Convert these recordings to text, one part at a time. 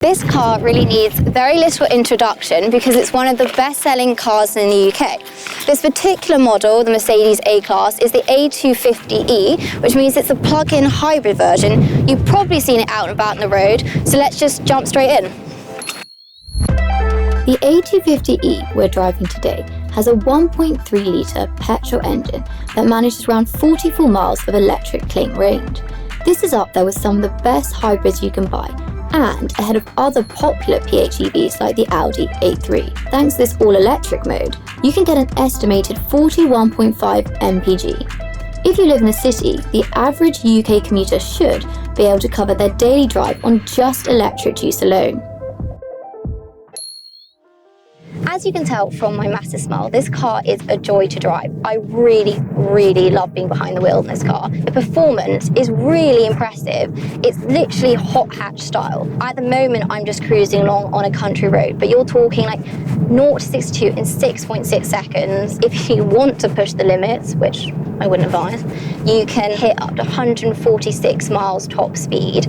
This car really needs very little introduction because it's one of the best-selling cars in the UK. This particular model, the Mercedes A-Class, is the A250e, which means it's a plug-in hybrid version. You've probably seen it out and about on the road, so let's just jump straight in. The A250e we're driving today has a 1.3-litre petrol engine that manages around 44 miles of electric clean range. This is up there with some of the best hybrids you can buy, and ahead of other popular PHEVs like the Audi A3. Thanks to this all-electric mode, you can get an estimated 41.5 mpg. If you live in a city, the average UK commuter should be able to cover their daily drive on just electric use alone. As you can tell from my massive smile, this car is a joy to drive. I really love being behind the wheel in this car. The performance is really impressive. It's literally hot hatch style. At the moment, I'm just cruising along on a country road, but you're talking like 0 to 62 in 6.6 seconds. If you want to push the limits, which I wouldn't advise, you can hit up to 146 miles top speed,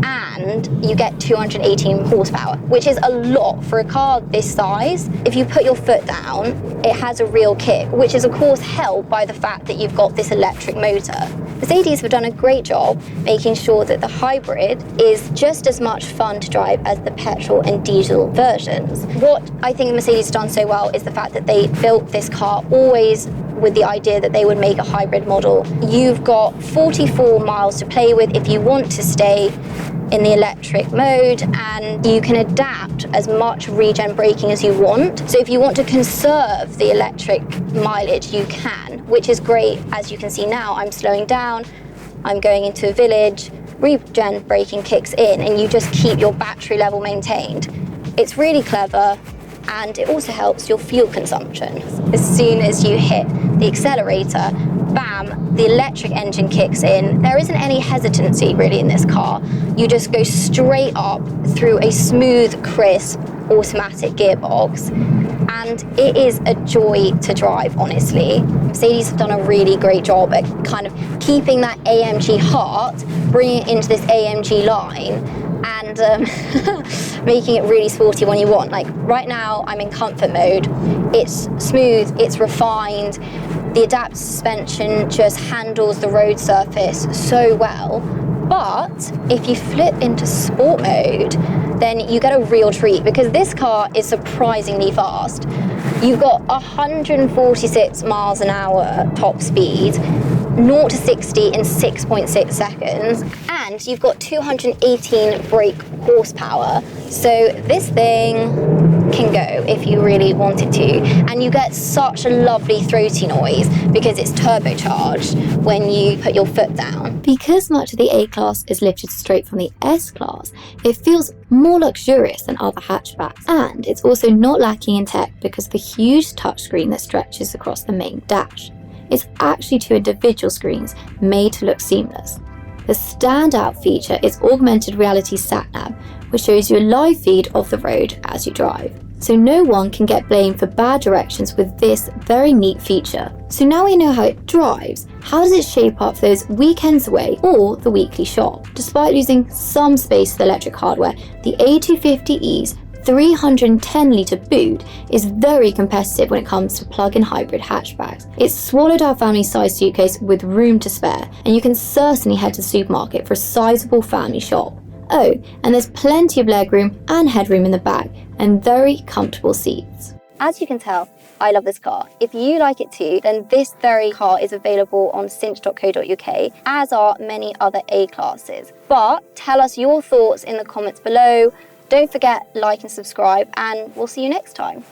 and you get 218 horsepower, which is a lot for a car this size. If you put your foot down, it has a real kick, which is of course helped by the fact that you've got this electric motor. Mercedes have done a great job making sure that the hybrid is just as much fun to drive as the petrol and diesel versions. What I think Mercedes has done so well is the fact that they built this car always with the idea that they would make a hybrid model. You've got 44 miles to play with if you want to stay in the electric mode, and you can adapt as much regen braking as you want. So if you want to conserve the electric mileage, you can, which is great. As you can see now, I'm slowing down, I'm going into a village, regen braking kicks in, and you just keep your battery level maintained. It's really clever, and it also helps your fuel consumption. As soon as you hit the accelerator, bam, the electric engine kicks in. There isn't any hesitancy really in this car. You just go straight up through a smooth, crisp, automatic gearbox, and it is a joy to drive, honestly. Mercedes have done a really great job at kind of keeping that AMG heart, bringing it into this AMG line, and making it really sporty when you want. Like right now, I'm in comfort mode. It's smooth, it's refined. The adaptive suspension just handles the road surface so well. But if you flip into sport mode, then you get a real treat because this car is surprisingly fast. You've got 146 miles an hour top speed, 0 to 60 in 6.6 seconds, and you've got 218 brake horsepower. So this thing can go if you really wanted to, and you get such a lovely throaty noise because it's turbocharged when you put your foot down. Because much of the A-Class is lifted straight from the S-Class, it feels more luxurious than other hatchbacks, and it's also not lacking in tech because of the huge touchscreen that stretches across the main dash. It's actually 2 individual screens made to look seamless. The standout feature is augmented reality sat-nav, which shows you a live feed of the road as you drive. So no one can get blamed for bad directions with this very neat feature. So now we know how it drives, how does it shape up for those weekends away or the weekly shop? Despite losing some space with electric hardware, the A250e's 310-litre boot is very competitive when it comes to plug-in hybrid hatchbacks. It's swallowed our family-sized suitcase with room to spare, and you can certainly head to the supermarket for a sizable family shop. Oh, and there's plenty of legroom and headroom in the back, and very comfortable seats. As you can tell, I love this car. If you like it too, then this very car is available on cinch.co.uk, as are many other A-classes. But tell us your thoughts in the comments below. Don't forget, like and subscribe, and we'll see you next time.